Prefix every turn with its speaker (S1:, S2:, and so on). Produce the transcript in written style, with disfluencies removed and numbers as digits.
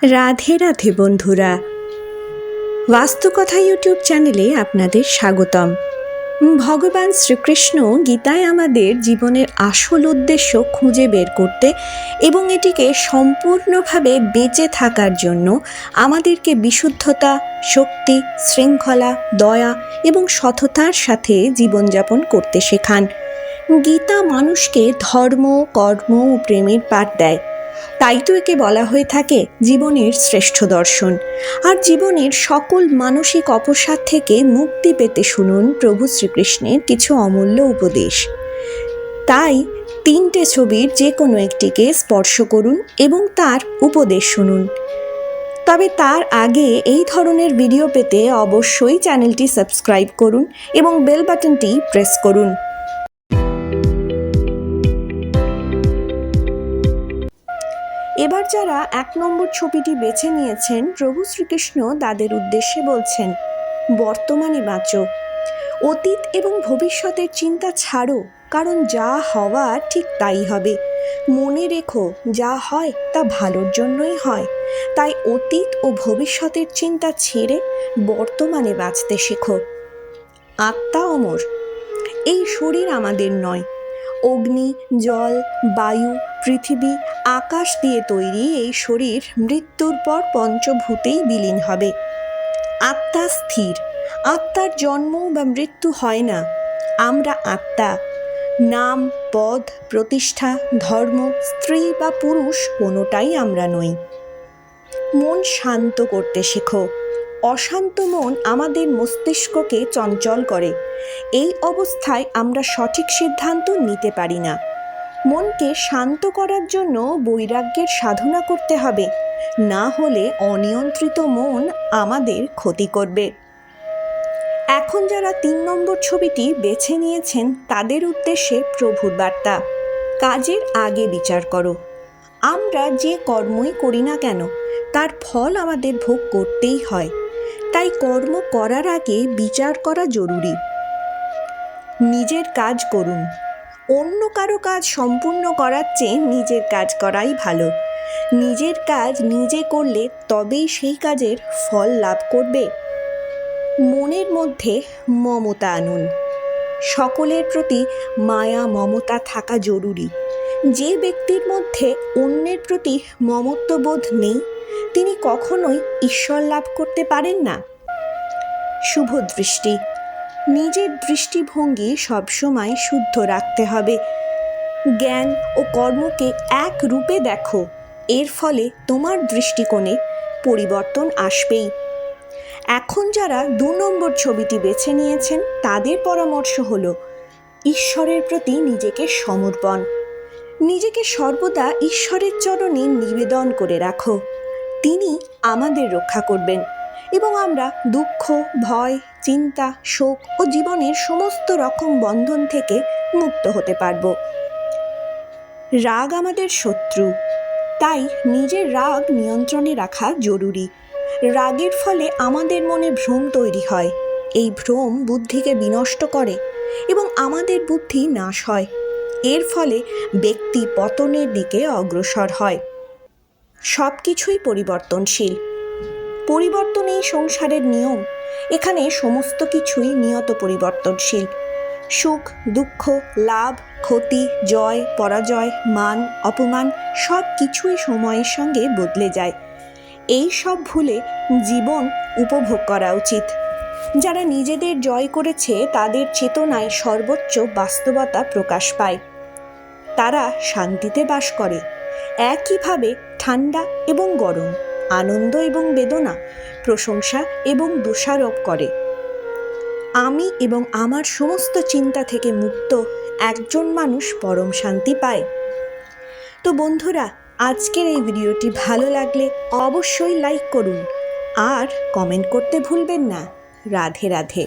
S1: রাধে রাধে বন্ধুরা, বাস্তুকথা ইউটিউব চ্যানেলে আপনাদের স্বাগতম। ভগবান শ্রীকৃষ্ণ গীতায় আমাদের জীবনের আসল উদ্দেশ্য খুঁজে বের করতে এবং এটিকে সম্পূর্ণভাবে বেঁচে থাকার জন্য আমাদেরকে বিশুদ্ধতা, শক্তি, শৃঙ্খলা, দয়া এবং সততার সাথে জীবনযাপন করতে শেখান। গীতা মানুষকে ধর্ম, কর্ম ও প্রেমের পাঠ দেয়। তাই তো একে বলা হয়ে থাকে জীবনের শ্রেষ্ঠ দর্শন। আর জীবনের সকল মানসিক অপসাদ থেকে মুক্তি পেতে শুনুন প্রভু শ্রীকৃষ্ণের কিছু অমূল্য উপদেশ। তাই 3টে ছবির যে কোনো একটিকে স্পর্শ করুন এবং তার উপদেশ শুনুন। তবে তার আগে এই ধরনের ভিডিও পেতে অবশ্যই চ্যানেলটি সাবস্ক্রাইব করুন এবং বেল বাটনটি প্রেস করুন। এবার যারা 1 নম্বর ছবিটি বেছে নিয়েছেন, প্রভু শ্রীকৃষ্ণ তাদের উদ্দেশ্যে বলছেন, বর্তমানে বাঁচো, অতীত এবং ভবিষ্যতের চিন্তা ছাড়ো, কারণ যা হওয়ার ঠিক তাই হবে। মনে রেখো, যা হয় তা ভালোর জন্যই হয়। তাই অতীত ও ভবিষ্যতের চিন্তা ছেড়ে বর্তমানে বাঁচতে শেখো। আত্মা অমর, এই শরীর আমাদের নয়। অগ্নি, জল, বায়ু, পৃথিবী, আকাশ দিয়ে তৈরি এই শরীর মৃত্যুর পর পঞ্চভূতেই বিলীন হবে। আত্মা স্থির, আত্মার জন্ম বা মৃত্যু হয় না। আমরা আত্মা। নাম, পদ, প্রতিষ্ঠা, ধর্ম, স্ত্রী বা পুরুষ কোনোটাই আমরা নই। মন শান্ত করতে শেখো। অশান্ত মন আমাদের মস্তিষ্ককে চঞ্চল করে। এই অবস্থায় আমরা সঠিক সিদ্ধান্ত নিতে পারি না। মনকে শান্ত করার জন্য বৈরাগ্যের সাধনা করতে হবে, না হলে অনিয়ন্ত্রিত মন আমাদের ক্ষতি করবে। এখন যারা 3 নম্বর ছবিটি বেছে নিয়েছেন তাদের উদ্দেশ্যে প্রভুর বার্তা, কাজের আগে বিচার করো। আমরা যে কর্মই করি না কেন তার ফল আমাদের ভোগ করতেই হয়। তাই কর্ম করার আগে বিচার করা জরুরি। নিজের কাজ করুন। অন্য কারো কাজ সম্পূর্ণ করার চেয়ে নিজের কাজ করাই ভালো। নিজের কাজ নিজে করলে তবেই সেই কাজের ফল লাভ করবে। মনের মধ্যে মমতা আনুন। সকলের প্রতি মায়া মমতা থাকা জরুরি। যে ব্যক্তির মধ্যে অন্যের প্রতি মমত্ববোধ নেই তিনি কখনোই ঈশ্বর লাভ করতে পারেন না। শুভ দৃষ্টি, নিজের দৃষ্টিভঙ্গি সবসময় শুদ্ধ রাখতে হবে। জ্ঞান ও কর্মকে এক রূপে দেখো, এর ফলে তোমার দৃষ্টিকোণে পরিবর্তন আসবেই। এখন যারা 2 নম্বর ছবিটি বেছে নিয়েছেন তাদের পরামর্শ হলো, ঈশ্বরের প্রতি নিজেকে সমর্পণ। নিজেকে সর্বদা ঈশ্বরের চরণে নিবেদন করে রাখো। তিনি আমাদের রক্ষা করবেন এবং আমরা দুঃখ, ভয়, চিন্তা, শোক ও জীবনের সমস্ত রকম বন্ধন থেকে মুক্ত হতে পারব। রাগ আমাদের শত্রু, তাই নিজের রাগ নিয়ন্ত্রণে রাখা জরুরি। রাগের ফলে আমাদের মনে ভ্রম তৈরি হয়। এই ভ্রম বুদ্ধিকে বিনষ্ট করে এবং আমাদের বুদ্ধি নাশ হয়। এর ফলে ব্যক্তি পতনের দিকে অগ্রসর হয়। সব কিছুই পরিবর্তনশীল। পরিবর্তন এই সংসারের নিয়ম। এখানে সমস্ত কিছুই নিয়ত পরিবর্তনশীল। সুখ, দুঃখ, লাভ, ক্ষতি, জয়, পরাজয়, মান, অপমান সব কিছুই সময়ের সঙ্গে বদলে যায়। এই সব ভুলে জীবন উপভোগ করা উচিত। যারা নিজেদের জয় করেছে তাদের চেতনায় সর্বোচ্চ বাস্তবতা প্রকাশ পায়। তারা শান্তিতে বাস করে। একইভাবে ঠান্ডা এবং গরম, আনন্দ এবং বেদনা, প্রশংসা এবং দোষারোপ করে। আমি এবং আমার সমস্ত চিন্তা থেকে মুক্ত একজন মানুষ পরম শান্তি পায়। তো বন্ধুরা, আজকের এই ভিডিওটি ভালো লাগলে অবশ্যই লাইক করুন আর কমেন্ট করতে ভুলবেন না। রাধে রাধে।